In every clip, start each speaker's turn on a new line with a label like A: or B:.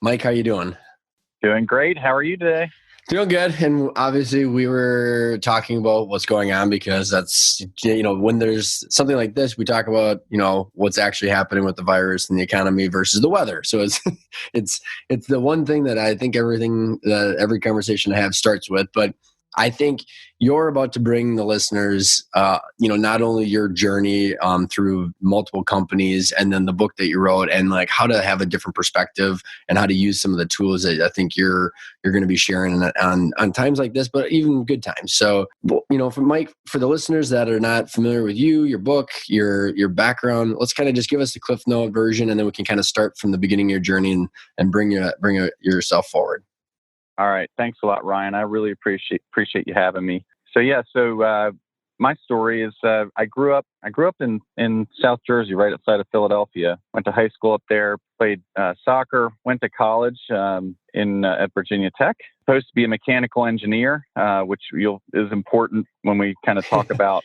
A: Mike, how you doing?
B: Doing great. How are you today?
A: Doing good. And obviously we were talking about what's going on because that's, when there's something like this, we talk about, what's actually happening with the virus and the economy versus the weather. So it's, it's, it's the one thing that I think every conversation I have starts with, but I think you're about to bring the listeners, not only your journey through multiple companies and then the book that you wrote and like how to have a different perspective and how to use some of the tools that I think you're going to be sharing on times like this, but even good times. So, for Mike, for the listeners that are not familiar with you, your book, your background, let's kind of just give us the Cliff Note version, and then we can kind of start from the beginning of your journey and bring yourself forward.
B: All right. Thanks a lot, Ryan. I really appreciate you having me. So my story is I grew up in South Jersey, right outside of Philadelphia. Went to high school up there, played soccer, went to college at Virginia Tech. Supposed to be a mechanical engineer, which is important when we kind of talk about,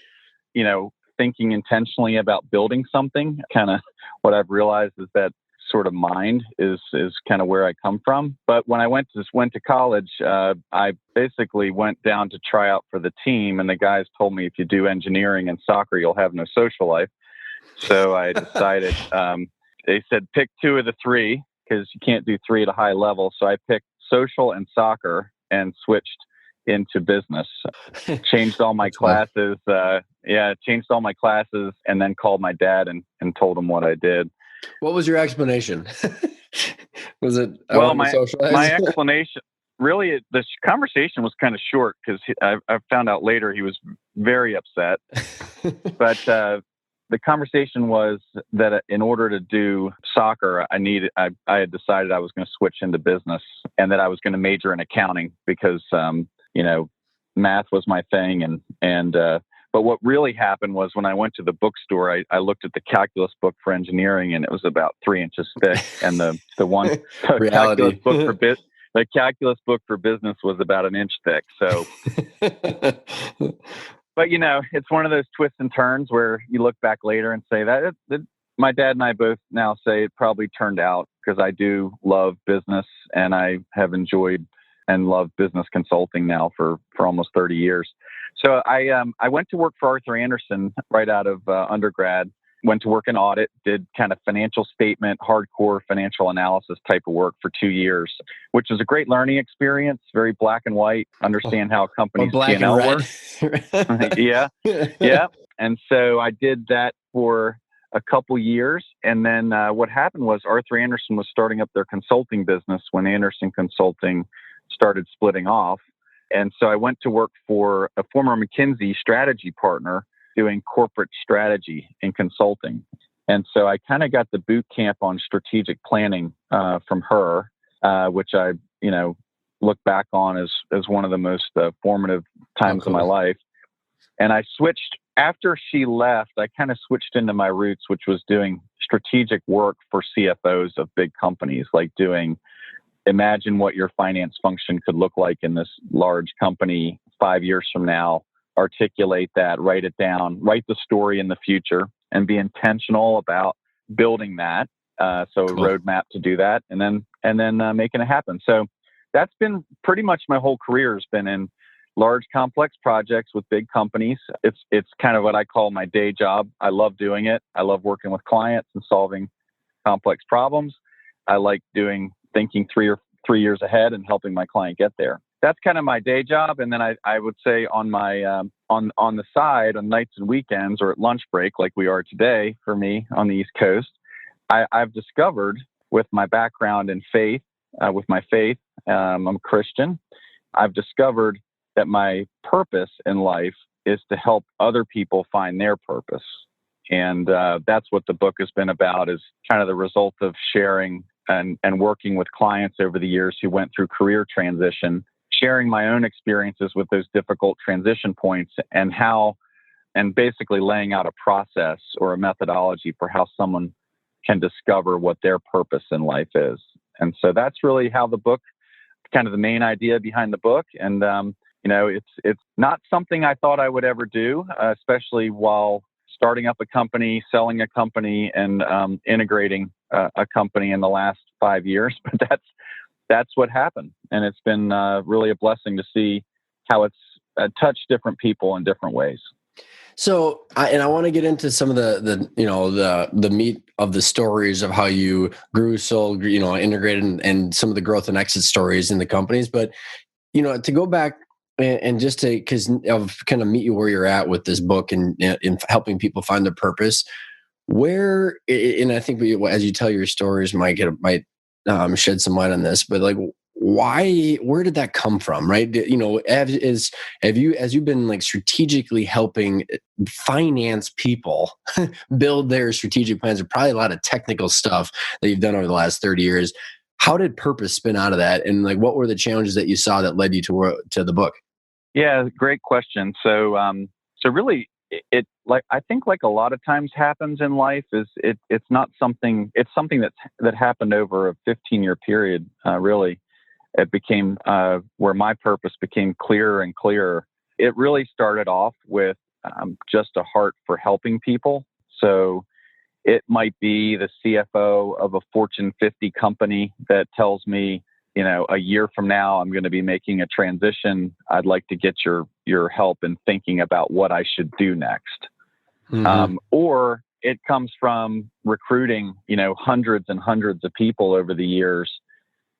B: thinking intentionally about building something. Kind of what I've realized is that sort of mind is kind of where I come from. But when I went to college, I basically went down to try out for the team, and the guys told me if you do engineering and soccer, you'll have no social life. So I decided. They said pick two of the three because you can't do three at a high level. So I picked social and soccer and switched into business. Changed all my classes. Changed all my classes, and then called my dad and told him what I did.
A: What was your explanation? Was it,
B: well,
A: want to
B: my
A: socialize?
B: explanation, really, the conversation was kind of short because I found out later he was very upset. But the conversation was that in order to do soccer, I had decided I was going to switch into business and that I was going to major in accounting because, math was my thing. But what really happened was when I went to the bookstore, I looked at the calculus book for engineering, and it was about 3 inches thick. And the
A: Reality.
B: calculus book for business was about an inch thick. So, but it's one of those twists and turns where you look back later and say that my dad and I both now say it probably turned out because I do love business and I have enjoyed and love business consulting now for almost 30 years. So I went to work for Arthur Andersen right out of undergrad, went to work in audit, did kind of financial statement, hardcore financial analysis type of work for 2 years, which was a great learning experience, very black and white, understand how companies
A: black
B: P&L
A: and
B: work. Yeah. And so I did that for a couple years. And then what happened was Arthur Andersen was starting up their consulting business when Andersen Consulting started splitting off. And so I went to work for a former McKinsey strategy partner doing corporate strategy and consulting. And so I kind of got the boot camp on strategic planning from her, which I, look back on as one of the most formative times of my life. And I switched after she left, I kind of switched into my roots, which was doing strategic work for CFOs of big companies, like imagine what your finance function could look like in this large company 5 years from now, articulate that, write it down, write the story in the future, and be intentional about building that. So cool. A roadmap to do that, and then making it happen. So that's been pretty much my whole career has been in large, complex projects with big companies. It's kind of what I call my day job. I love doing it. I love working with clients and solving complex problems. I like thinking 3 years ahead and helping my client get there. That's kind of my day job. And then I would say on my on the side, on nights and weekends or at lunch break, like we are today for me on the East Coast, I've discovered with my background in faith, I'm a Christian. I've discovered that my purpose in life is to help other people find their purpose. And that's what the book has been about, is kind of the result of sharing and working with clients over the years who went through career transition, sharing my own experiences with those difficult transition points and basically laying out a process or a methodology for how someone can discover what their purpose in life is. And so that's really how the book, kind of the main idea behind the book. And, it's not something I thought I would ever do, especially while starting up a company, selling a company, and integrating a company in the last 5 years. But that's what happened. And it's been really a blessing to see how it's touched different people in different ways.
A: So, I want to get into some of the meat of the stories of how you grew so, integrated, and some of the growth and exit stories in the companies. But, to go back and just to, because of kind of meet you where you're at with this book and in helping people find their purpose, where, and I think as you tell your stories, might shed some light on this, but like, where did that come from? Right. Have you, as you've been like strategically helping finance people build their strategic plans, or probably a lot of technical stuff that you've done over the last 30 years, how did purpose spin out of that? And like, what were the challenges that you saw that led you to the book?
B: Yeah, great question. So, so really, it like I think like a lot of times happens in life is it's not something. It's something that happened over a 15-year period. Really, it became where my purpose became clearer and clearer. It really started off with just a heart for helping people. So it might be the CFO of a Fortune 50 company that tells me, a year from now, I'm going to be making a transition. I'd like to get your help in thinking about what I should do next.
A: Mm-hmm.
B: Or it comes from recruiting, hundreds and hundreds of people over the years.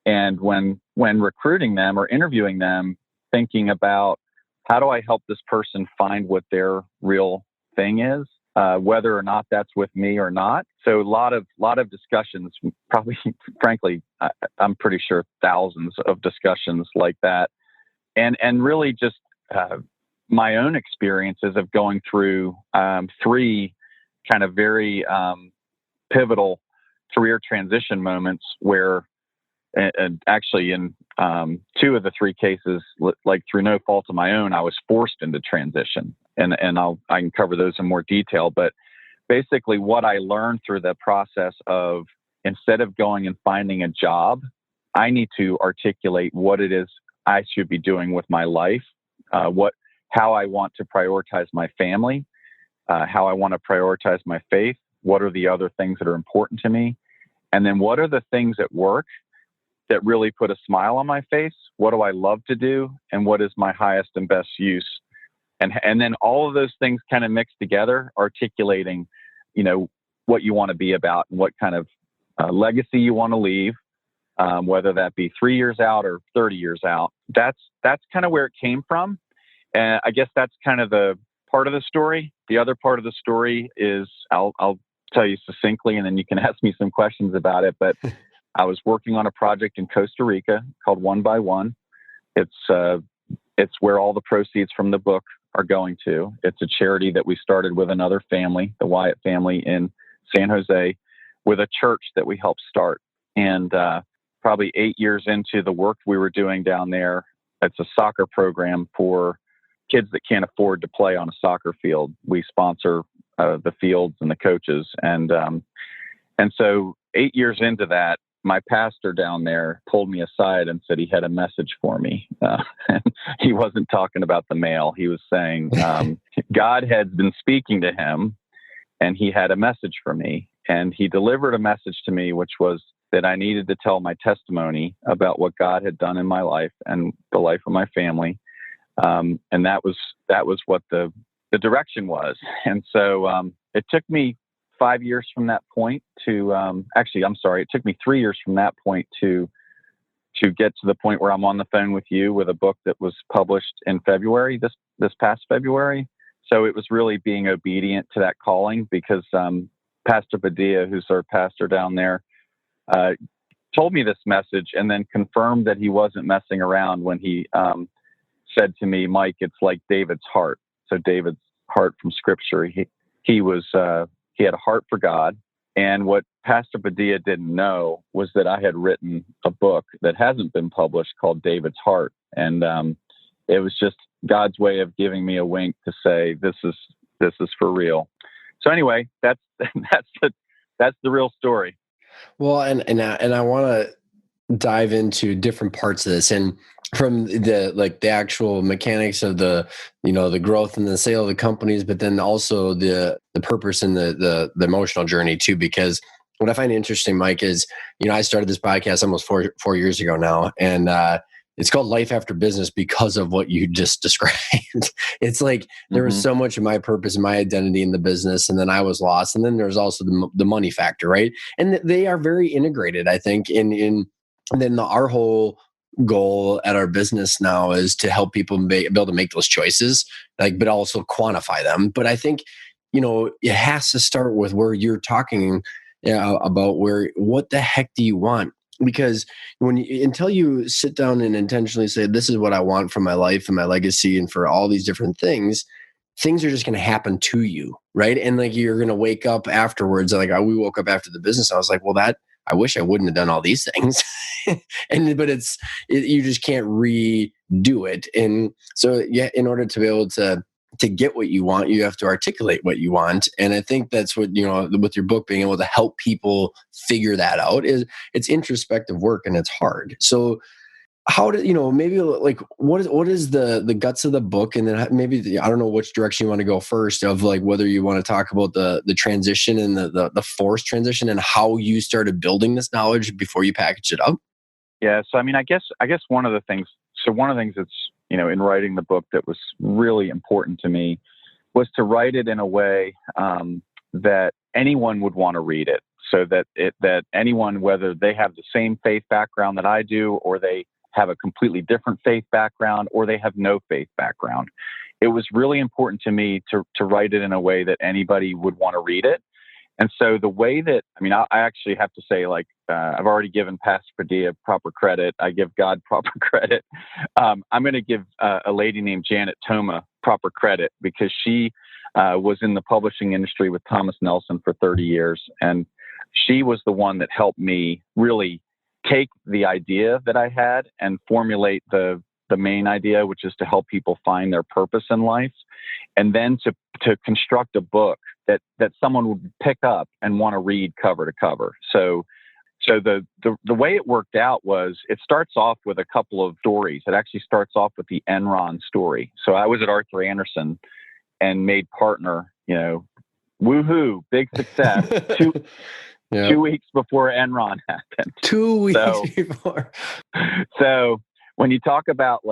B: And when recruiting them or interviewing them, thinking about how do I help this person find what their real thing is, whether or not that's with me or not. So a lot of discussions, probably, frankly, I'm pretty sure thousands of discussions like that. And really just my own experiences of going through 3 kind of very pivotal career transition moments where, and actually in 2 of the 3 cases, like through no fault of my own, I was forced into transition. And I can cover those in more detail. But basically what I learned through the process of, instead of going and finding a job, I need to articulate what it is I should be doing with my life, how I want to prioritize my family, how I want to prioritize my faith, what are the other things that are important to me, and then what are the things at work that really put a smile on my face, what do I love to do, and what is my highest and best use. And then all of those things kind of mixed together, articulating, what you want to be about and what kind of legacy you want to leave, whether that be 3 years out or 30 years out. That's kind of where it came from. And I guess that's kind of the part of the story. The other part of the story is I'll tell you succinctly, and then you can ask me some questions about it. But I was working on a project in Costa Rica called One by One. It's where all the proceeds from the book are going to. It's a charity that we started with another family, the Wyatt family in San Jose, with a church that we helped start. And probably 8 years into the work we were doing down there, it's a soccer program for kids that can't afford to play on a soccer field. We sponsor the fields and the coaches. And so 8 years into that, my pastor down there pulled me aside and said he had a message for me. And he wasn't talking about the mail. He was saying God had been speaking to him and he had a message for me. And he delivered a message to me, which was that I needed to tell my testimony about what God had done in my life and the life of my family. And that was what the direction was. And so it took me 5 years from that point to, it took me 3 years from that point to get to the point where I'm on the phone with you with a book that was published in February, this past February. So it was really being obedient to that calling, because Pastor Padilla, who's our pastor down there, told me this message and then confirmed that he wasn't messing around when he said to me, Mike, it's like David's heart. So David's heart from Scripture, he had a heart for God. And what Pastor Padilla didn't know was that I had written a book that hasn't been published called David's Heart. And it was just God's way of giving me a wink to say, this is for real. So anyway, that's the real story.
A: Well, and I want to dive into different parts of this, and from the actual mechanics of the growth and the sale of the companies, but then also the purpose and the emotional journey too, because what I find interesting, Mike, is, I started this podcast almost 4 years ago now, and it's called Life After Business because of what you just described. It's like there was so much of my purpose and my identity in the business, and then I was lost, and then there's also the money factor, right? And they are very integrated, I think. And then our whole goal at our business now is to help people be able to make those choices, but also quantify them. But I think it has to start with where you're talking about what the heck do you want? Because until you sit down and intentionally say, this is what I want from my life and my legacy and for all these different things are just going to happen to you. Right. And you're going to wake up afterwards. We woke up after the business. I was like, well, I wish I wouldn't have done all these things. But you just can't redo it. And so, yeah, in order to be able to get what you want, you have to articulate what you want. And I think that's what, with your book, being able to help people figure that out it's introspective work and it's hard. So how do maybe what is the guts of the book? And then maybe, I don't know which direction you want to go first, of whether you want to talk about the transition and the forced transition and how you started building this knowledge before you package it up.
B: Yeah. So, I guess one of the things that's, in writing the book that was really important to me was to write it in a way that anyone would want to read it, so that anyone, whether they have the same faith background that I do, or they have a completely different faith background, or they have no faith background, it was really important to me to write it in a way that anybody would want to read it. And so the way that, I actually have to say, I've already given Pastor Padilla proper credit. I give God proper credit. I'm going to give a lady named Janet Toma proper credit, because she was in the publishing industry with Thomas Nelson for 30 years. And she was the one that helped me really take the idea that I had and formulate the main idea, which is to help people find their purpose in life, and then to construct a book that someone would pick up and want to read cover to cover. So the way it worked out was, it starts off with a couple of stories. It actually starts off with the Enron story. So I was at Arthur Andersen and made partner, woohoo, big success.
A: Yep.
B: 2 weeks before Enron happened.
A: 2 weeks before.
B: So when you talk about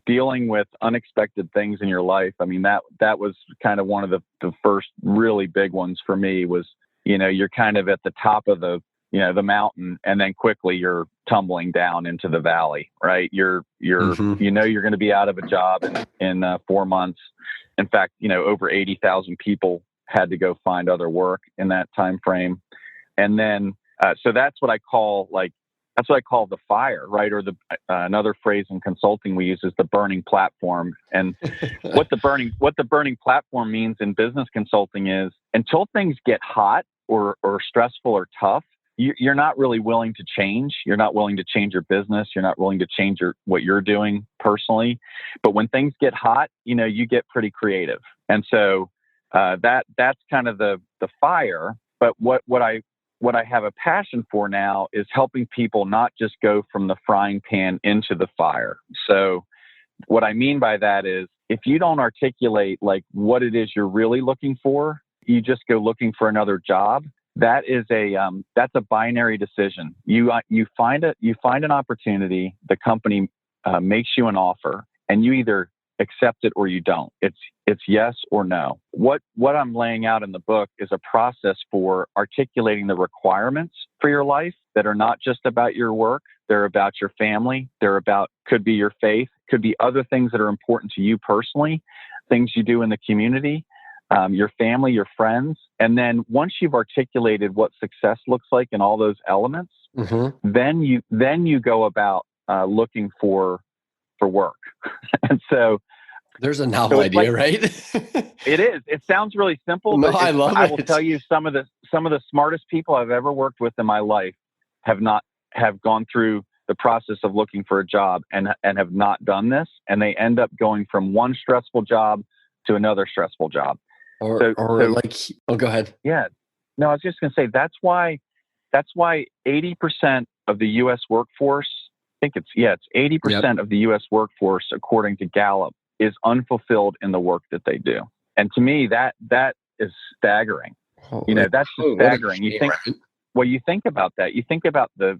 B: dealing with unexpected things in your life, that was kind of one of the first really big ones for me. Was, you're kind of at the top of the mountain, and then quickly you're tumbling down into the valley, right? You're you're going to be out of a job in 4 months. In fact, over 80,000 people had to go find other work in that time frame. And then, so that's what I call the fire, right? Or another phrase in consulting we use is the burning platform. And what the burning platform means in business consulting is, until things get hot or stressful or tough, you're not really willing to change. You're not willing to change your business. You're not willing to change what you're doing personally. But when things get hot, you get pretty creative. And so that's kind of the fire. But what I have a passion for now is helping people not just go from the frying pan into the fire. So what I mean by that is, if you don't articulate what it is you're really looking for, you just go looking for another job. That's a binary decision. You find an opportunity, the company makes you an offer, and you either accept it or you don't. It's yes or no. What I'm laying out in the book is a process for articulating the requirements for your life that are not just about your work. They're about your family. Could be your faith, could be other things that are important to you personally, things you do in the community, your family, your friends. And then once you've articulated what success looks like in all those elements, then you go about looking for work. And so
A: there's a novel idea, right?
B: It is. It sounds really simple,
A: no,
B: but
A: I love it.
B: I will tell you, some of the smartest people I've ever worked with in my life have gone through the process of looking for a job and have not done this, and they end up going from one stressful job to another stressful job.
A: Go ahead.
B: Yeah. No, I was just going to say that's why 80% of the U.S. workforce, I think it's 80% of the U.S. workforce, according to Gallup, is unfulfilled in the work that they do. And to me, that is staggering.
A: Oh,
B: That's just
A: what a
B: staggering. You
A: shame,
B: think,
A: right?
B: well, you think about that. You think about the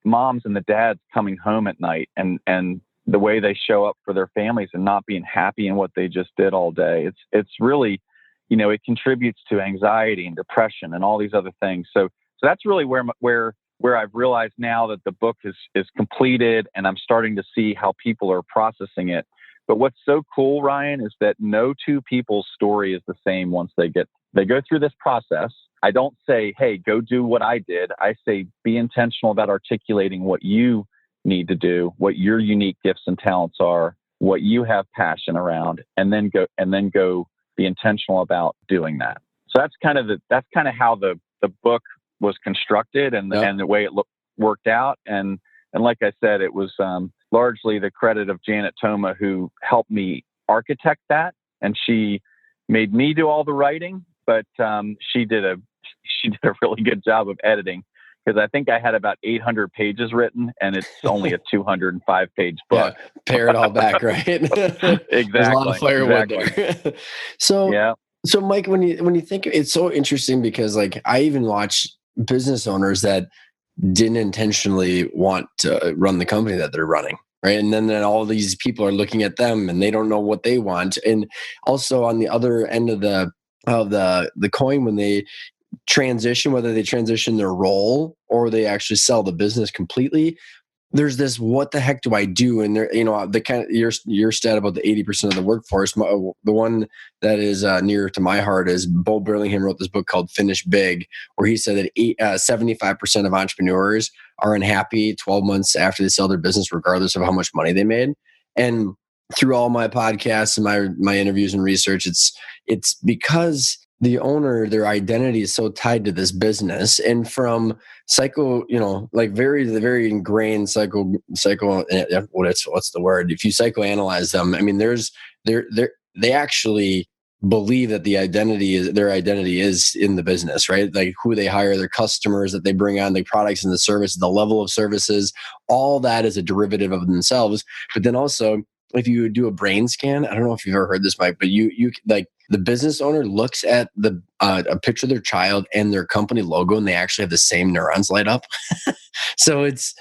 B: moms and the dads coming home at night and the way they show up for their families and not being happy in what they just did all day. It's really, it contributes to anxiety and depression and all these other things. So that's really where I've realized now that the book is completed, and I'm starting to see how people are processing it. But what's so cool, Ryan, is that no two people's story is the same once they go through this process. I don't say, hey, go do what I did. I say, be intentional about articulating what you need to do, what your unique gifts and talents are, what you have passion around, and then go be intentional about doing that. So that's kind of how the book was constructed and the way it worked out. And like I said, it was largely the credit of Janet Toma, who helped me architect that. And she made me do all the writing, but she did a really good job of editing, because I think I had about 800 pages written, and it's only a 205-page book.
A: Yeah, pare it all back, right?
B: Exactly.
A: There's a lot of firewood there. So,
B: yeah.
A: so Mike, when you think, it's so interesting because like I even watch business owners that didn't intentionally want to run the company that they're running, right? And then all these people are looking at them and they don't know what they want. And also on the other end of the coin, when they transition, whether they transition their role or they actually sell the business completely, there's this, what the heck do I do? And there, the kind of your stat about the 80% of the workforce, the one that is near to my heart is Bo Burlingham wrote this book called Finish Big, where he said that 75% of entrepreneurs are unhappy 12 months after they sell their business, regardless of how much money they made. And through all my podcasts and my interviews and research, it's because the owner, their identity is so tied to this business. And from like the very ingrained what's the word? If you psychoanalyze them, I mean, they actually believe that their identity is in the business, right? Like who they hire, their customers that they bring on, the products and the service, the level of services, all that is a derivative of themselves. But then also, if you do a brain scan, I don't know if you've ever heard this, Mike, but you like the business owner looks at a picture of their child and their company logo, and they actually have the same neurons light up. So it's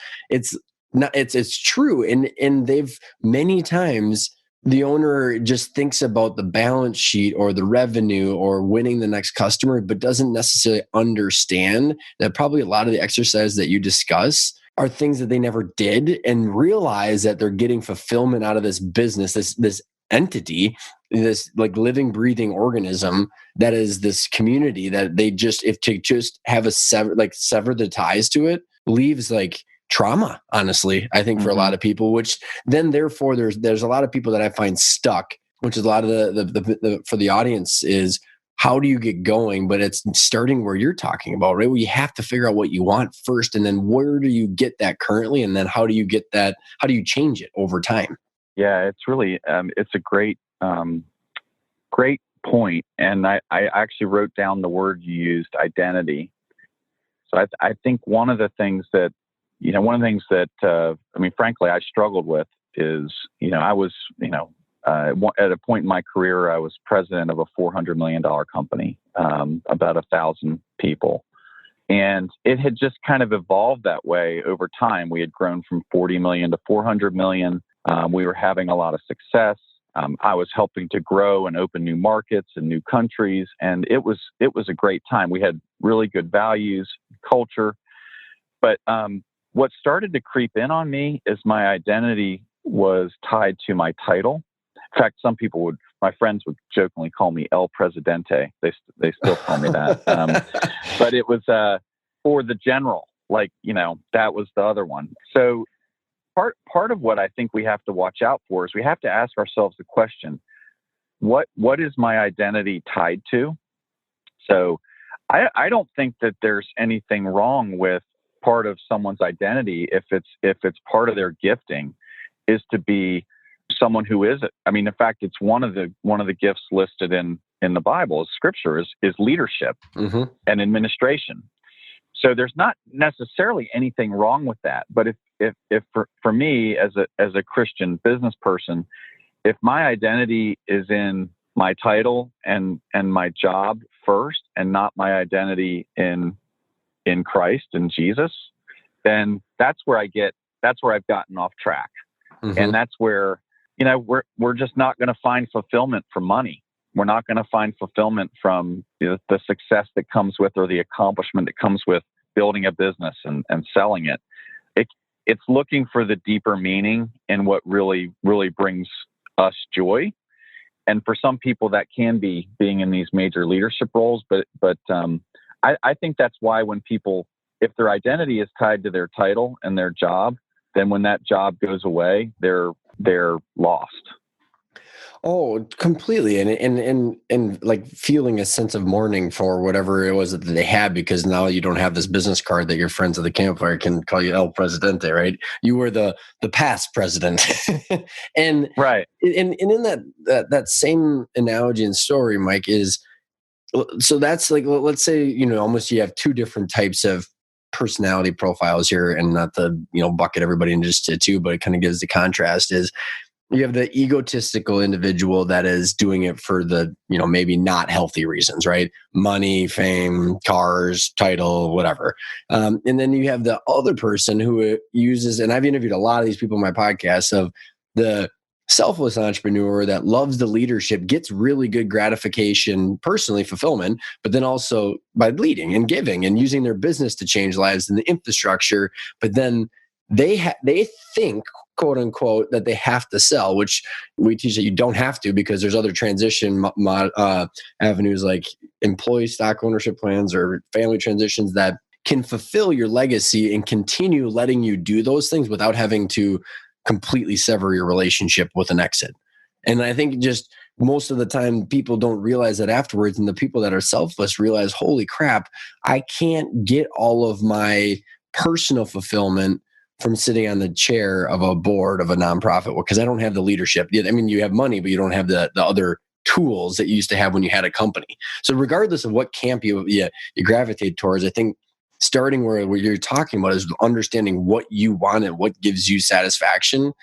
A: true, and they've many times the owner just thinks about the balance sheet or the revenue or winning the next customer, but doesn't necessarily understand that probably a lot of the exercise that you discuss are things that they never did, and realize that they're getting fulfillment out of this business, this entity, this like living, breathing organism that is this community that they just, if to just have sever the ties to it, leaves like trauma, honestly, I think, for a lot of people, which then therefore there's a lot of people that I find stuck, which is a lot of the for the audience is, how do you get going? But it's starting where you're talking about, right? Where you have to figure out what you want first, and then where do you get that currently? And then how do you get that? How do you change it over time?
B: Yeah, it's really, it's a great point. And I actually wrote down the word you used, identity. So I think one of the things that, frankly, I struggled with is, I was, at a point in my career, I was president of a $400 million company, about 1,000 people. And it had just kind of evolved that way over time. We had grown from 40 million to 400 million. We were having a lot of success. I was helping to grow and open new markets and new countries. And it was a great time. We had really good values, culture. But what started to creep in on me is my identity was tied to my title. In fact, my friends would jokingly call me El Presidente. They still call me that. But it was for the general, that was the other one. So part of what I think we have to watch out for is we have to ask ourselves the question, what is my identity tied to? So I don't think that there's anything wrong with part of someone's identity if it's part of their gifting is to be someone who is, in fact, it's one of the gifts listed in the Bible, Scripture, is leadership and administration. So there's not necessarily anything wrong with that. But if for me as a Christian business person, if my identity is in my title and my job first, and not my identity in Christ and Jesus, then that's where I've gotten off track.
A: Mm-hmm.
B: And that's where, we're just not going to find fulfillment from money. We're not going to find fulfillment from the success that comes with, or the accomplishment that comes with building a business and selling it. It's looking for the deeper meaning in what really, really brings us joy. And for some people that can be being in these major leadership roles. But I think that's why when people, if their identity is tied to their title and their job, then when that job goes away, they're lost.
A: Oh, completely. And like feeling a sense of mourning for whatever it was that they had, because now you don't have this business card that your friends at the campfire can call you El Presidente, right? You were the past president. and
B: right.
A: And in that same analogy and story, Mike, is, so that's like, let's say, almost you have two different types of personality profiles here, and not to, bucket everybody into just two, but it kind of gives the contrast. Is you have the egotistical individual that is doing it for the, maybe not healthy reasons, right? Money, fame, cars, title, whatever. And then you have the other person who uses, and I've interviewed a lot of these people in my podcast, of the selfless entrepreneur that loves the leadership, gets really good gratification, personally fulfillment, but then also by leading and giving and using their business to change lives and the infrastructure. But then they think, quote unquote, that they have to sell, which we teach that you don't have to, because there's other transition avenues like employee stock ownership plans or family transitions that can fulfill your legacy and continue letting you do those things without having to completely sever your relationship with an exit. And I think just most of the time people don't realize that afterwards, and the people that are selfless realize, holy crap, I can't get all of my personal fulfillment from sitting on the chair of a board of a nonprofit, because I don't have the leadership. I mean, you have money, but you don't have the other tools that you used to have when you had a company. So regardless of what camp you gravitate towards, I think starting where you're talking about is understanding what you want and what gives you satisfaction.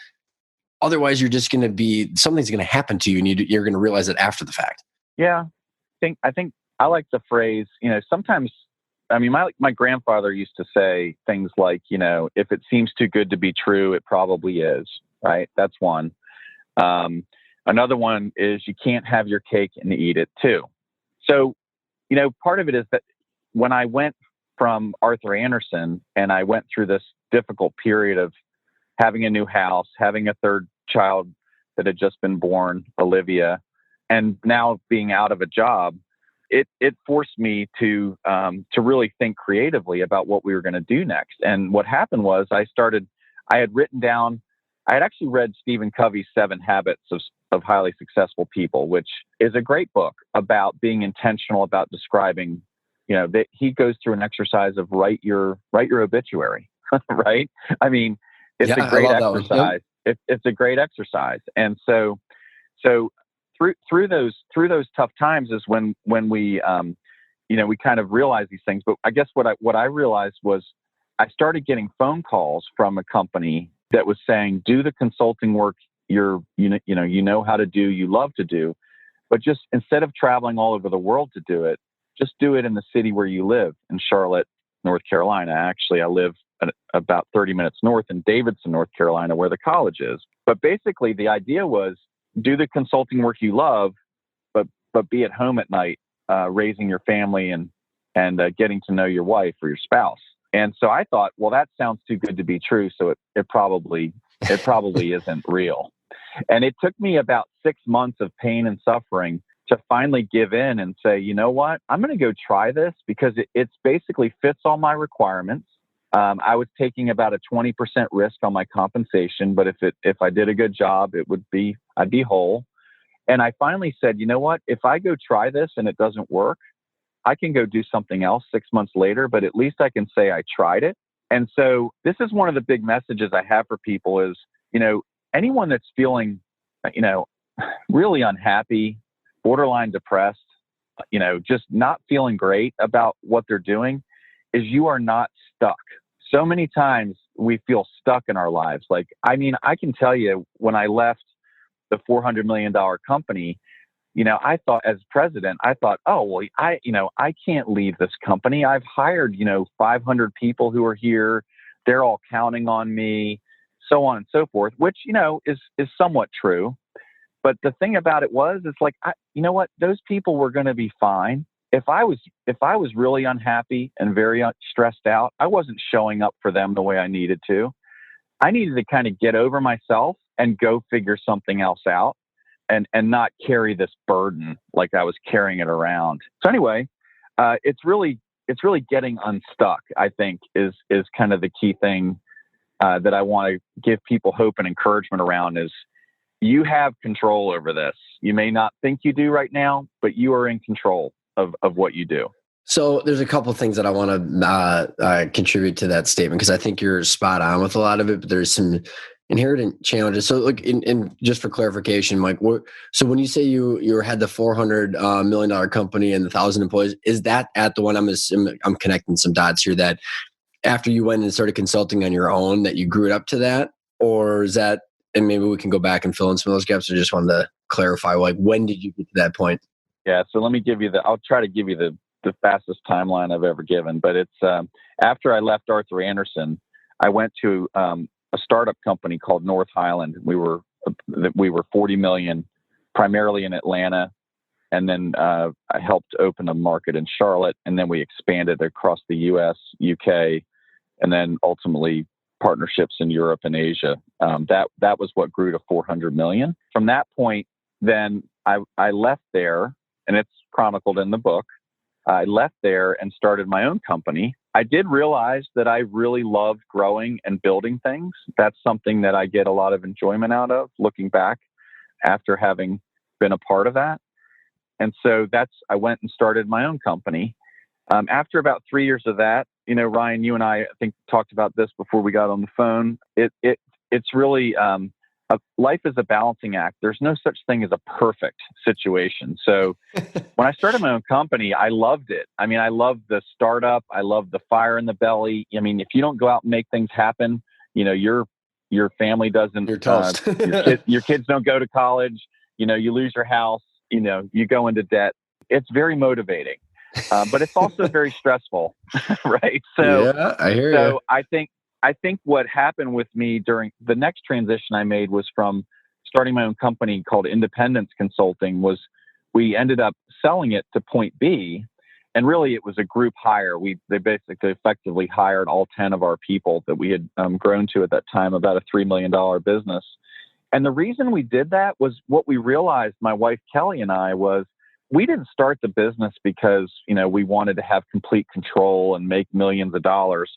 A: Otherwise, you're just going to be, something's going to happen to you, and you're going to realize it after the fact.
B: Yeah. I think I like the phrase, sometimes, I mean, my grandfather used to say things like, if it seems too good to be true, it probably is, right? That's one. Another one is, you can't have your cake and eat it too. So, part of it is that when I went from Arthur Andersen and I went through this difficult period of having a new house, having a third child that had just been born, Olivia, and now being out of a job, it forced me to really think creatively about what we were going to do next. And what happened was I had actually read Stephen Covey's 7 Habits of Highly Successful People, which is a great book about being intentional about describing, that he goes through an exercise of write your obituary, right? I mean, it's a great exercise. It's a great exercise. And so through those tough times is when we we kind of realize these things. But I guess what I realized was I started getting phone calls from a company that was saying, do the consulting work you know how to do, you love to do, but just instead of traveling all over the world to do it, just do it in the city where you live, in Charlotte, North Carolina. Actually, I live about 30 minutes north in Davidson, North Carolina, where the college is. But basically the idea was, do the consulting work you love, but be at home at night, raising your family and getting to know your wife or your spouse. And so I thought, well, that sounds too good to be true. So it probably isn't real. And it took me about 6 months of pain and suffering to finally give in and say, you know what, I'm going to go try this, because it's basically fits all my requirements. I was taking about a 20% risk on my compensation, but if I did a good job, I'd be whole. And I finally said, you know what, if I go try this and it doesn't work, I can go do something else 6 months later, but at least I can say I tried it. And so this is one of the big messages I have for people is, anyone that's feeling, really unhappy, borderline depressed, just not feeling great about what they're doing, is you are not stuck. So many times we feel stuck in our lives. Like, I mean, I can tell you, when I left the $400 million company, I thought as president, I thought, oh, well, I can't leave this company. I've hired, 500 people who are here. They're all counting on me, so on and so forth, which, is somewhat true. But the thing about it it's like, you know what? Those people were going to be fine. If I was really unhappy and very stressed out, I wasn't showing up for them the way I needed to. I needed to kind of get over myself and go figure something else out and not carry this burden like I was carrying it around. So anyway, it's really getting unstuck, I think, is kind of the key thing that I want to give people hope and encouragement around is you have control over this. You may not think you do right now, but you are in control of what you do.
A: So there's a couple of things that I want to contribute to that statement because I think you're spot on with a lot of it, but there's some inherent challenges. So look, in just for clarification, Mike, so when you say you had the $400 million company and 1,000 employees, is that at the one I'm connecting some dots here that after you went and started consulting on your own that you grew it up to that, or is that, and maybe we can go back and fill in some of those gaps. I just wanted to clarify, like, when did you get to that point?
B: Yeah. So let me I'll try to give you the fastest timeline I've ever given, but it's after I left Arthur Andersen, I went to a startup company called North Highland. We were 40 million, primarily in Atlanta, and then I helped open a market in Charlotte, and then we expanded across the U.S., UK, and then ultimately partnerships in Europe and Asia. That was what grew to 400 million. From that point, then I left there, and it's chronicled in the book. I left there and started my own company. I did realize that I really loved growing and building things. That's something that I get a lot of enjoyment out of looking back after having been a part of that. And so I went and started my own company. After about 3 years of that, Ryan, you and I think talked about this before we got on the phone. It's really, life is a balancing act. There's no such thing as a perfect situation. So when I started my own company, I loved it. I mean, I loved the startup. I loved the fire in the belly. I mean, if you don't go out and make things happen, your family doesn't,
A: You're toast.
B: your kids don't go to college, you lose your house, you go into debt. It's very motivating, but it's also very stressful, right? So,
A: yeah, I hear you.
B: So I think what happened with me during the next transition I made was from starting my own company called Independence Consulting. Was we ended up selling it to Point B, and really it was a group hire. They basically effectively hired all 10 of our people that we had grown to at that time, about a $3 million business. And the reason we did that was what we realized, my wife Kelly and I, was we didn't start the business because we wanted to have complete control and make millions of dollars.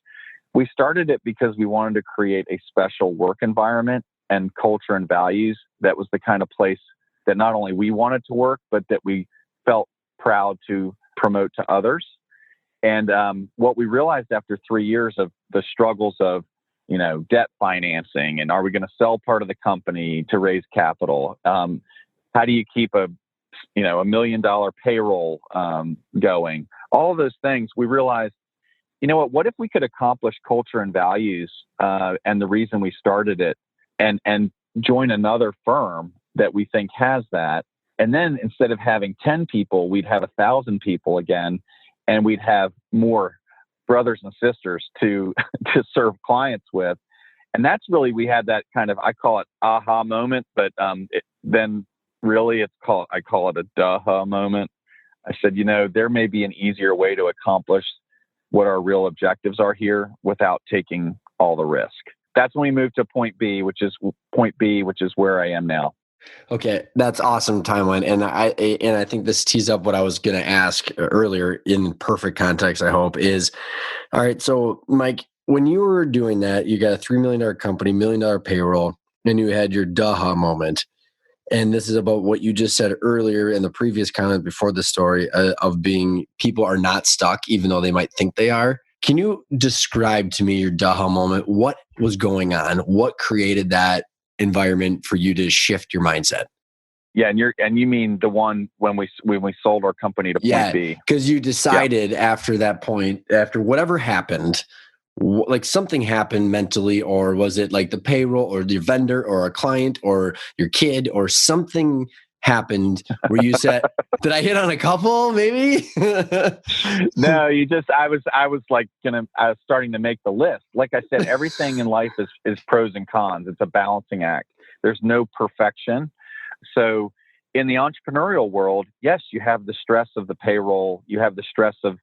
B: We started it because we wanted to create a special work environment and culture and values that was the kind of place that not only we wanted to work, but that we felt proud to promote to others. And what we realized after 3 years of the struggles of, debt financing, and are we going to sell part of the company to raise capital? How do you keep a $1 million payroll going? All of those things, we realized, what if we could accomplish culture and values and the reason we started it and join another firm that we think has that. And then instead of having 10 people, we'd have 1,000 people again, and we'd have more brothers and sisters to serve clients with. And that's really, we had that kind of, I call it aha moment, but then really I call it a daha moment. I said, there may be an easier way to accomplish what our real objectives are here without taking all the risk. That's when we moved to Point B, which is where I am now.
A: Okay, that's awesome timeline, and I think this tees up what I was going to ask earlier in perfect context. I hope is all right. So, Mike, when you were doing that, you got a $3 million company, $1 million payroll, and you had your daha moment. And this is about what you just said earlier in the previous comment before the story of being people are not stuck, even though they might think they are. Can you describe to me your daha moment? What was going on? What created that environment for you to shift your mindset?
B: Yeah, and you mean the one when we sold our company to Point B?
A: Because you decided after that point, after whatever happened, like something happened mentally, or was it like the payroll or the vendor or a client or your kid or something happened where you said, did I hit on a couple maybe?
B: No, I was starting to make the list. Like I said, everything in life is pros and cons. It's a balancing act. There's no perfection. So in the entrepreneurial world, yes, you have the stress of the payroll. You have the stress of,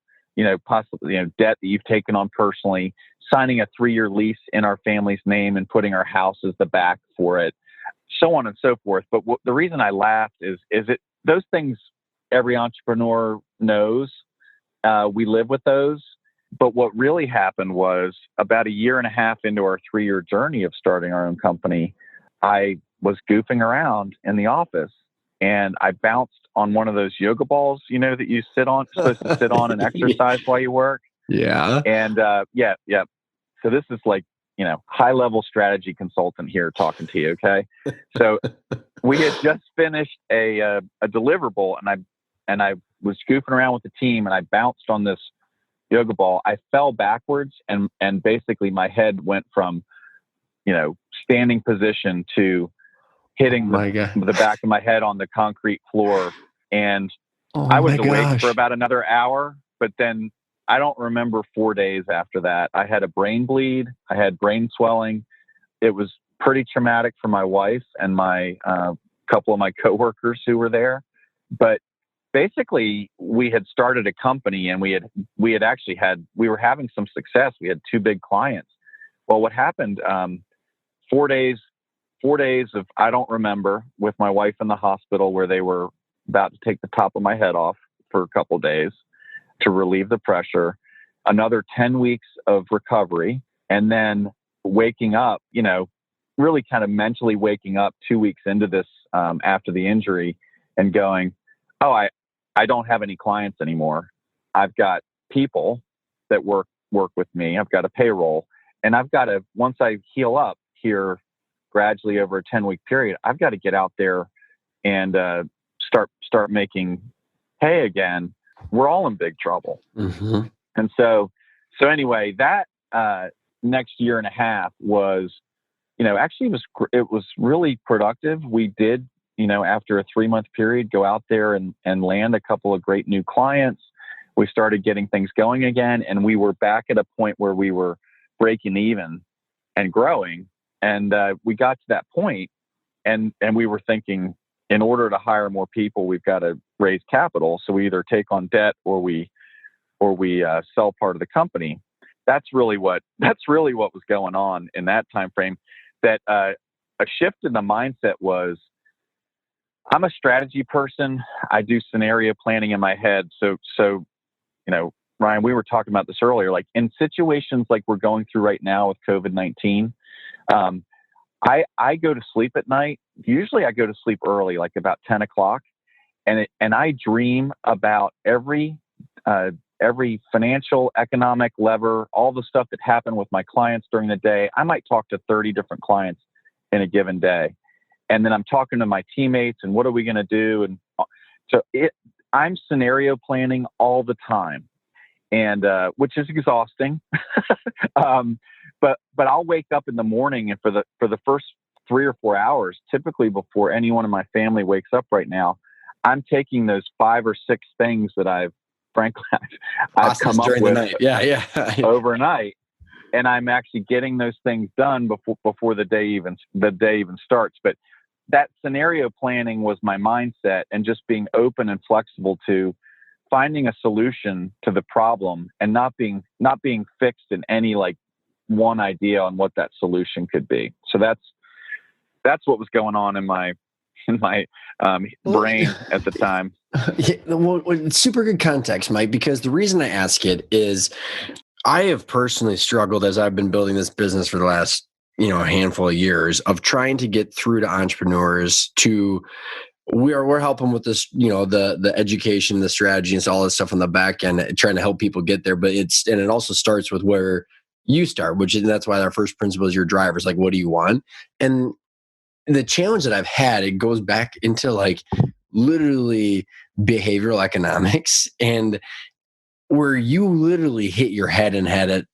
B: possibly, debt that you've taken on personally, signing a 3-year lease in our family's name and putting our house as the back for it, so on and so forth. But the reason I laughed is those things every entrepreneur knows. We live with those. But what really happened was about 1.5 years into our 3-year journey of starting our own company, I was goofing around in the office and I bounced on one of those yoga balls, that you sit on, supposed to sit on and exercise while you work.
A: Yeah.
B: And yeah. So this is like, high level strategy consultant here talking to you. Okay. So we had just finished a deliverable and I was goofing around with the team and I bounced on this yoga ball. I fell backwards and basically my head went from, standing position to hitting the back of my head on the concrete floor. And I was awake for about another hour, but then I don't remember 4 days after that. I had a brain bleed. I had brain swelling. It was pretty traumatic for my wife and my couple of my coworkers who were there. But basically, we had started a company and we were having some success. We had 2 big clients. Well, what happened? 4 days of I don't remember, with my wife in the hospital where they were about to take the top of my head off for a couple of days to relieve the pressure. Another 10 weeks of recovery, and then waking up, really kind of mentally waking up 2 weeks into this after the injury and going, oh, I don't have any clients anymore. I've got people that work with me. I've got a payroll, and I've got to, once I heal up here gradually over a 10-week period, I've got to get out there and start making hay again. We're all in big trouble.
A: Mm-hmm.
B: And so anyway, that next 1.5 years was, actually it was really productive. We did, after a 3-month period, go out there and land a couple of great new clients. We started getting things going again, and we were back at a point where we were breaking even and growing. And we got to that point, and we were thinking, in order to hire more people, we've got to raise capital. So we either take on debt or we sell part of the company. That's really what was going on in that time frame. That a shift in the mindset was, I'm a strategy person. I do scenario planning in my head. So Ryan, we were talking about this earlier. Like in situations like we're going through right now with COVID-19, I go to sleep at night. Usually I go to sleep early, like about 10 o'clock. And I dream about every financial, economic lever, all the stuff that happened with my clients during the day. I might talk to 30 different clients in a given day. And then I'm talking to my teammates and what are we going to do? And so I'm scenario planning all the time, and which is exhausting. But I'll wake up in the morning, and for the first 3 or 4 hours, typically before anyone in my family wakes up right now, I'm taking those 5 or 6 things that I've come up with overnight, and I'm actually getting those things done before the day even starts. But that scenario planning was my mindset, and just being open and flexible to finding a solution to the problem, and not being fixed in any like one idea on what that solution could be. So that's what was going on in my brain at the time.
A: Yeah, well, it's super good context, Mike, because the reason I ask it is I have personally struggled as I've been building this business for the last, a handful of years of trying to get through to entrepreneurs we're helping with this, the education, the strategy, and all this stuff on the back end, trying to help people get there. But it also starts with where you start, that's why our first principle is your drivers. Like, what do you want? And the challenge that I've had, it goes back into like literally behavioral economics, and where you literally hit your head and had it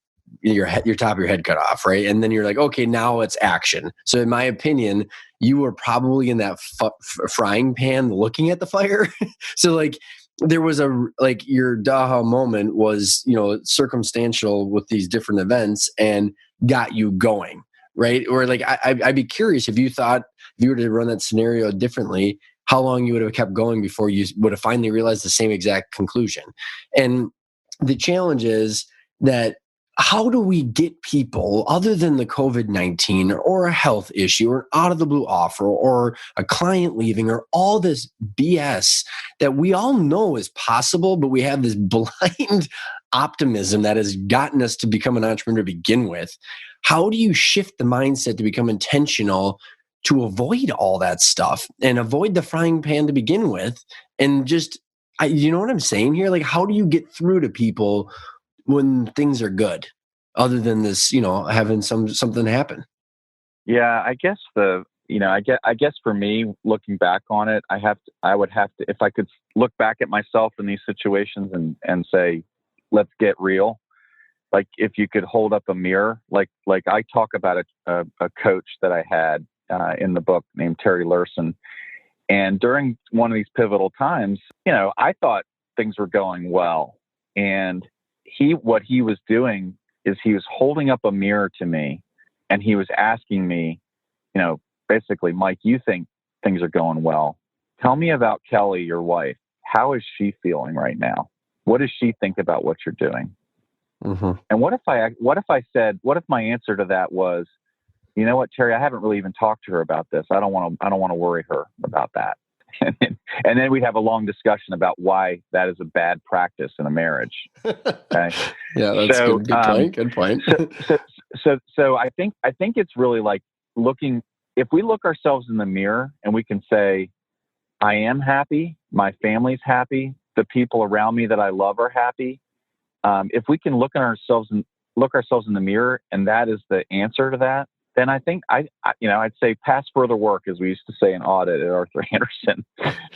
A: your top of your head cut off, right? And then you're like, okay, now it's action. So in my opinion, you were probably in that frying pan looking at the fire. So like there was like your daha moment was, circumstantial with these different events and got you going, right? Or like I'd be curious if you were to run that scenario differently, how long you would have kept going before you would have finally realized the same exact conclusion. And the challenge is that how do we get people, other than the COVID-19 or a health issue or an out of the blue offer or a client leaving or all this BS that we all know is possible, but we have this blind optimism that has gotten us to become an entrepreneur to begin with? How do you shift the mindset to become intentional to avoid all that stuff and avoid the frying pan to begin with? And just, you know what I'm saying here? Like, how do you get through to people when things are good, other than this, having something happen?
B: Yeah, I guess I guess for me, looking back on it, I would have to, if I could look back at myself in these situations and say, let's get real. Like if you could hold up a mirror, like I talk about a coach that I had in the book named Terry Lurson. And during one of these pivotal times, I thought things were going well. And what he was doing is he was holding up a mirror to me and he was asking me, basically, Mike, you think things are going well. Tell me about Kelly, your wife. How is she feeling right now? What does she think about what you're doing?
A: Mm-hmm.
B: And what if my answer to that was, you know what, Terry, I haven't really even talked to her about this. I don't want to worry her about that. And then we'd have a long discussion about why that is a bad practice in a marriage. Okay.
A: Yeah, that's good point. Good point.
B: So I think it's really like if we look ourselves in the mirror and we can say, I am happy, my family's happy, the people around me that I love are happy. If we can look ourselves in the mirror and that is the answer to that, then I think I'd say pass further work, as we used to say in audit at Arthur Andersen.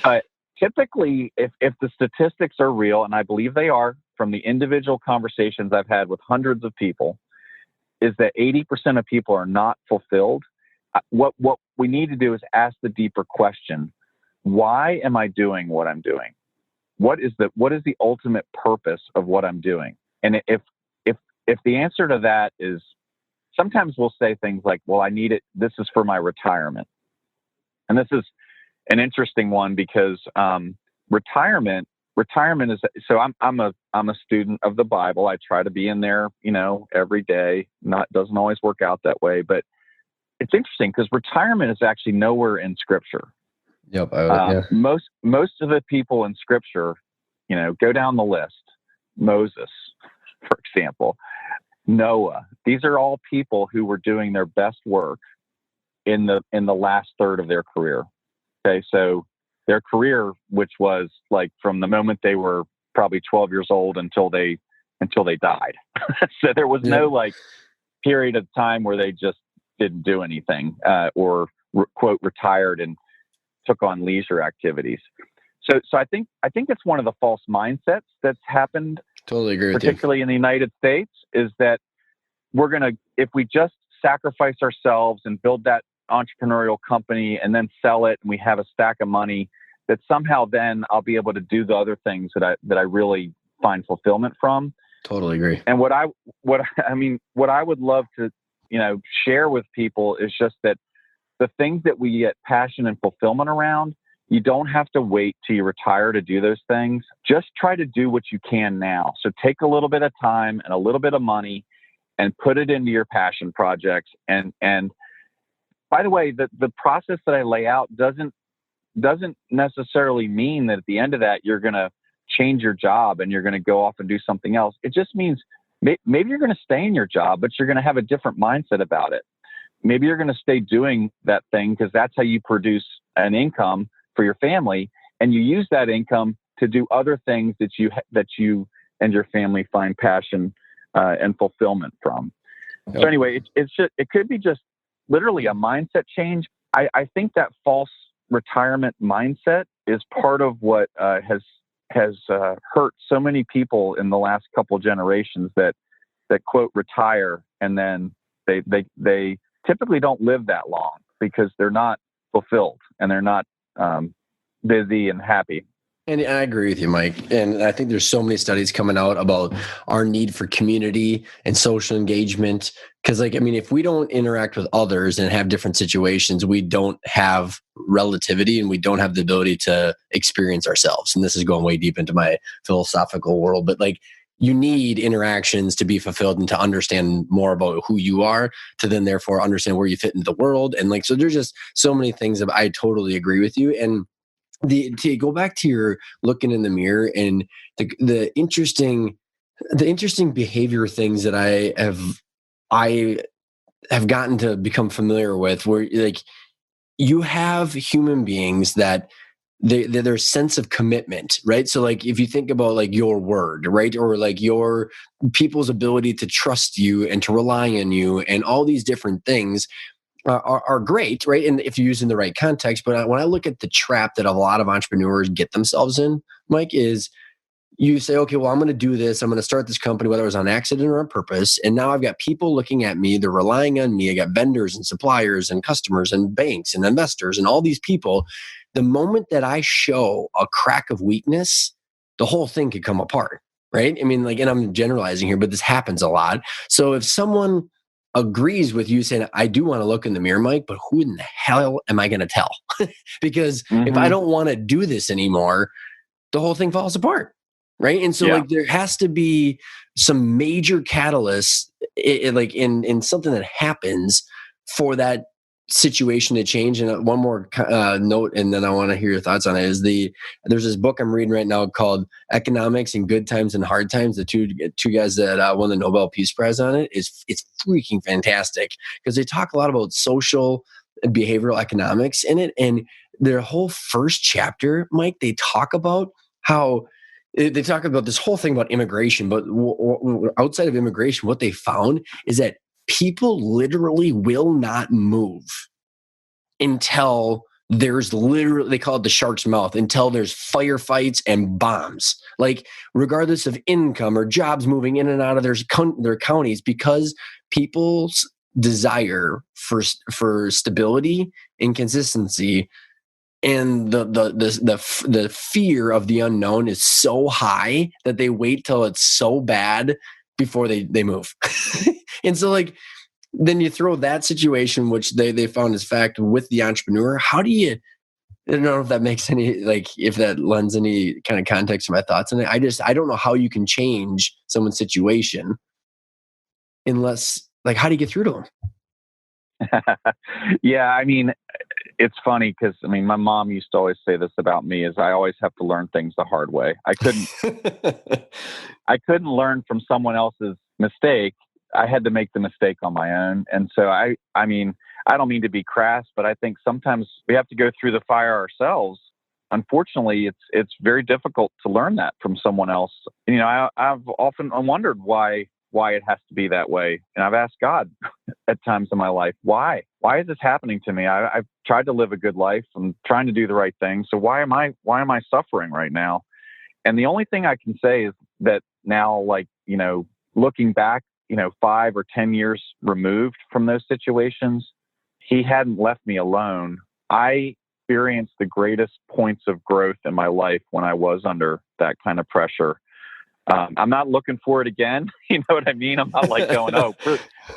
B: But typically, if the statistics are real, and I believe they are from the individual conversations I've had with hundreds of people, is that 80% of people are not fulfilled. What we need to do is ask the deeper question: why am I doing what I'm doing? What is the ultimate purpose of what I'm doing? And if the answer to that is, sometimes we'll say things like, well, I need it. This is for my retirement. And this is an interesting one because retirement is, so I'm a student of the Bible. I try to be in there, every day. Doesn't always work out that way, but it's interesting because retirement is actually nowhere in Scripture.
A: Yep. Yeah.
B: Most of the people in Scripture, go down the list. Moses, for example, Noah. These are all people who were doing their best work in the last third of their career. Okay, so their career, which was like from the moment they were probably 12 years old until they died. So there was no like period of time where they just didn't do anything or quote retired and took on leisure activities. So I think it's one of the false mindsets that's happened.
A: Totally agree with
B: particularly
A: you.
B: in the United States, is that if we just sacrifice ourselves and build that entrepreneurial company and then sell it and we have a stack of money, that somehow then I'll be able to do the other things that I really find fulfillment from.
A: Totally agree.
B: And what I would love to, share with people is just that the things that we get passion and fulfillment around, you don't have to wait till you retire to do those things. Just try to do what you can now. So take a little bit of time and a little bit of money and put it into your passion projects. And by the way, the process that I lay out doesn't necessarily mean that at the end of that, you're going to change your job and you're going to go off and do something else. It just means maybe you're going to stay in your job, but you're going to have a different mindset about it. Maybe you're going to stay doing that thing because that's how you produce an income for your family, and you use that income to do other things that you and your family find passion and fulfillment from. Yep. So anyway, it could be just literally a mindset change. I think that false retirement mindset is part of what has hurt so many people in the last couple generations, that that quote retire, and then they typically don't live that long because they're not fulfilled and they're not busy and happy.
A: And I agree with you, Mike. And I think there's so many studies coming out about our need for community and social engagement. Because, like, I mean, if we don't interact with others and have different situations, we don't have relativity and we don't have the ability to experience ourselves. And this is going way deep into my philosophical world, but like, you need interactions to be fulfilled and to understand more about who you are, to then therefore understand where you fit into the world. And like, so there's just so many things that I totally agree with you. And to go back to your looking in the mirror and the interesting behavior things that I have gotten to become familiar with, where like you have human beings that their sense of commitment, right? So like if you think about like your word, right, or like your people's ability to trust you and to rely on you and all these different things are great, right? And if you use in the right context. But when I look at the trap that a lot of entrepreneurs get themselves in, Mike, is you say, okay, well, I'm going to do this. I'm going to start this company, whether it was on accident or on purpose. And now I've got people looking at me. They're relying on me. I got vendors and suppliers and customers and banks and investors and all these people. The moment that I show a crack of weakness, the whole thing could come apart, right? I mean, like, and I'm generalizing here, but this happens a lot. So if someone agrees with you saying, I do want to look in the mirror, Mike, but who in the hell am I going to tell? Because if I don't want to do this anymore, the whole thing falls apart. Right. And so like there has to be some major catalyst like in something that happens for that situation to change. And one more note, and then I want to hear your thoughts on it, is there's this book I'm reading right now called Economics in Good Times and Hard Times. The two guys that won the Nobel Peace Prize on it, it's freaking fantastic because they talk a lot about social and behavioral economics in it. And their whole first chapter, Mike, they talk about how they talk about this whole thing about immigration, but outside of immigration, what they found is that people literally will not move until there's literally, they call it the shark's mouth, until there's firefights and bombs, like regardless of income or jobs moving in and out of their counties, because people's desire for stability and consistency and the fear of the unknown is so high that they wait till it's so bad before they move. And so like then you throw that situation, which they found as fact, with the entrepreneur. How do you, I don't know if that makes any, like if that lends any kind of context to my thoughts on it. I don't know how you can change someone's situation unless, like, how do you get through to them?
B: Yeah, I mean, it's funny because I mean, my mom used to always say this about me: is I always have to learn things the hard way. I couldn't learn from someone else's mistake. I had to make the mistake on my own. And so I mean, I don't mean to be crass, but I think sometimes we have to go through the fire ourselves. Unfortunately, it's very difficult to learn that from someone else. You know, I've often wondered why it has to be that way. And I've asked God at times in my life, why is this happening to me? I've tried to live a good life. I'm trying to do the right thing. So why am I suffering right now? And the only thing I can say is that now, like, you know, looking back, you know, 5 or 10 years removed from those situations, He hadn't left me alone. I experienced the greatest points of growth in my life when I was under that kind of pressure. I'm not looking for it again. You know what I mean? I'm not like going, oh,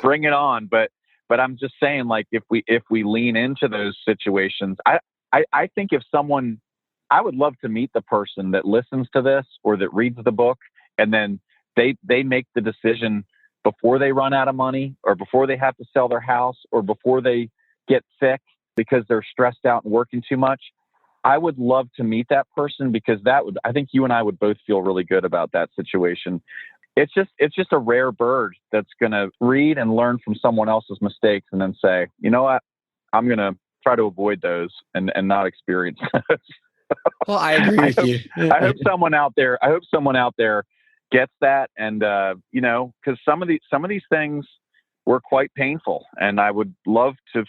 B: bring it on. But I'm just saying, like, if we lean into those situations, I think if someone, I would love to meet the person that listens to this or that reads the book, and then they make the decision before they run out of money, or before they have to sell their house, or before they get sick because they're stressed out and working too much. I would love to meet that person, because I think you and I would both feel really good about that situation. It's just a rare bird that's going to read and learn from someone else's mistakes and then say, you know what, I'm going to try to avoid those and not experience those.
A: Well, I agree with you.
B: I hope someone out there gets that. And, you know, because some of these things were quite painful, and I would love to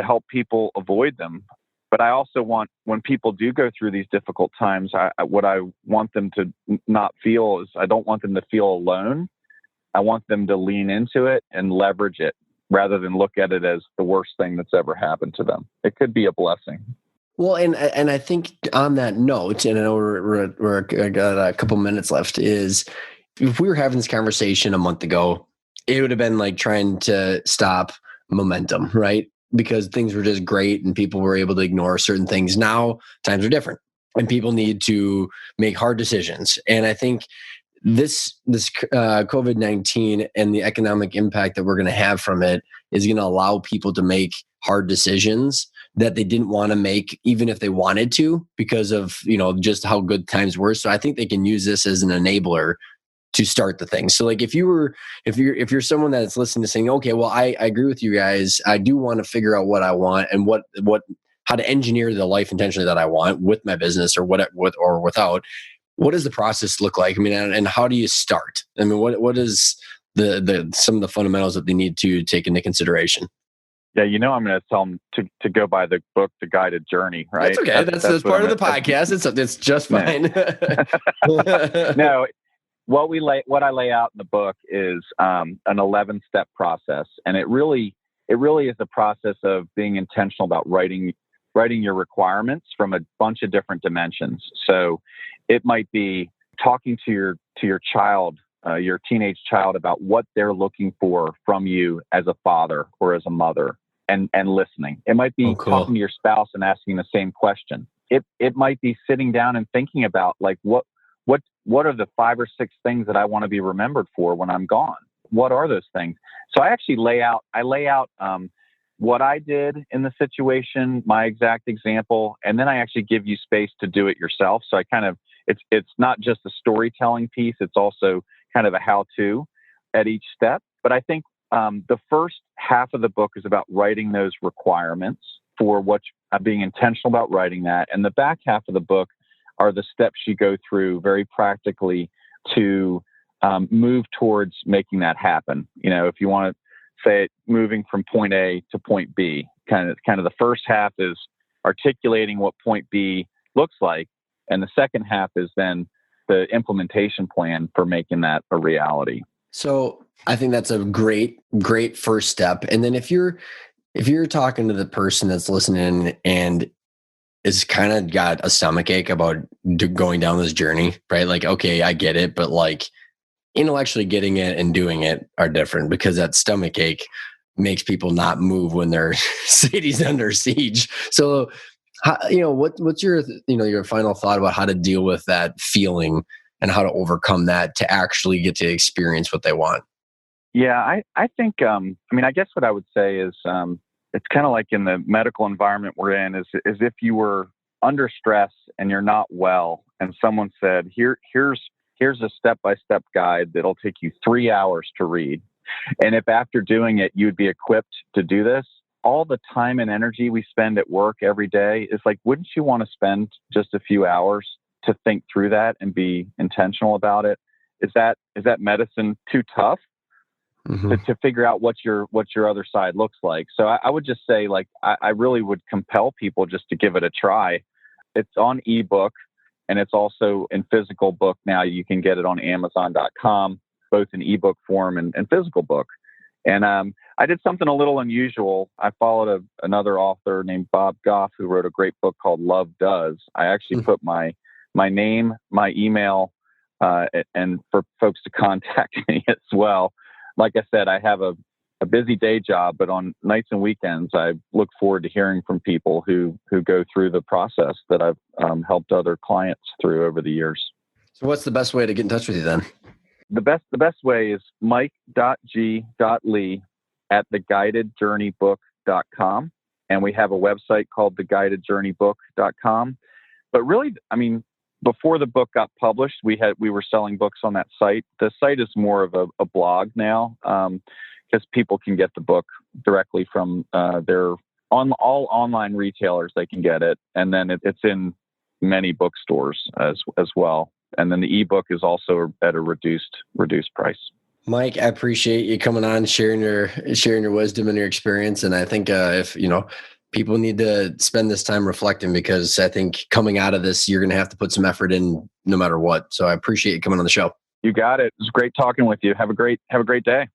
B: help people avoid them. But I also want, when people do go through these difficult times, what I want them to not feel is, I don't want them to feel alone. I want them to lean into it and leverage it rather than look at it as the worst thing that's ever happened to them. It could be a blessing.
A: Well, and I think on that note, and I know we're got a couple minutes left, is if we were having this conversation a month ago, it would have been like trying to stop momentum, right? Because things were just great and people were able to ignore certain things. Now times are different and people need to make hard decisions. And I think this COVID-19 and the economic impact that we're going to have from it is going to allow people to make hard decisions that they didn't want to make, even if they wanted to, because of, just how good times were. So I think they can use this as an enabler to start the thing. So like if you're someone that's listening to saying, okay, well, I agree with you guys. I do want to figure out what I want and how to engineer the life intentionally that I want with my business or with or without. What does the process look like? I mean, and how do you start? I mean, what is the some of the fundamentals that they need to take into consideration?
B: Yeah, I'm going to tell them to go buy the book, The Guided Journey, right?
A: That's okay. That's part of the podcast. It's just fine.
B: No, what I lay out in the book is an 11-step process, and it really is the process of being intentional about writing your requirements from a bunch of different dimensions. So it might be talking to your child, your teenage child, about what they're looking for from you as a father or as a mother, and listening. It might be talking to your spouse and asking the same question. It might be sitting down and thinking about like what are the 5 or 6 things that I want to be remembered for when I'm gone? What are those things? So I actually lay out what I did in the situation, my exact example, and then I actually give you space to do it yourself. So I kind of, it's not just a storytelling piece, it's also kind of a how-to at each step. But I think the first half of the book is about writing those requirements for being intentional about writing that. And the back half of the book are the steps you go through very practically to move towards making that happen. If you want to say it, moving from point A to point B, kind of the first half is articulating what point B looks like. And the second half is then the implementation plan for making that a reality.
A: So I think that's a great first step. And then if you're talking to the person that's listening and is kind of got a stomach ache about going down this journey, right? Like, okay, I get it, but like intellectually getting it and doing it are different, because that stomach ache makes people not move when their city's under siege. So, what's your final thought about how to deal with that feeling and how to overcome that to actually get to experience what they want?
B: Yeah, I think, I guess what I would say is, it's kind of like in the medical environment we're in is if you were under stress and you're not well, and someone said, here's a step-by-step guide that'll take you 3 hours to read. And if after doing it, you'd be equipped to do this, all the time and energy we spend at work every day is like, wouldn't you want to spend just a few hours to think through that and be intentional about it? Is that medicine too tough? Mm-hmm. to figure out what your other side looks like? So I would just say, like, I really would compel people just to give it a try. It's on ebook and it's also in physical book now. You can get it on Amazon.com, both in ebook form and physical book. And I did something a little unusual. I followed another author named Bob Goff, who wrote a great book called Love Does. I actually put my name, my email, and for folks to contact me as well. Like I said, I have a busy day job, but on nights and weekends, I look forward to hearing from people who go through the process that I've helped other clients through over the years.
A: So what's the best way to get in touch with you then?
B: The best way is mike.g.lee@theguidedjourneybook.com. And we have a website called theguidedjourneybook.com. But really, before the book got published, we were selling books on that site. The site is more of a blog now, because people can get the book directly from their all online retailers. They can get it, and then it's in many bookstores as well. And then the ebook is also at a reduced price.
A: Mike, I appreciate you coming on, sharing your wisdom and your experience. And I think if people need to spend this time reflecting, because I think coming out of this, you're going to have to put some effort in no matter what. So I appreciate you coming on the show.
B: You got it. It was great talking with you. Have a great day.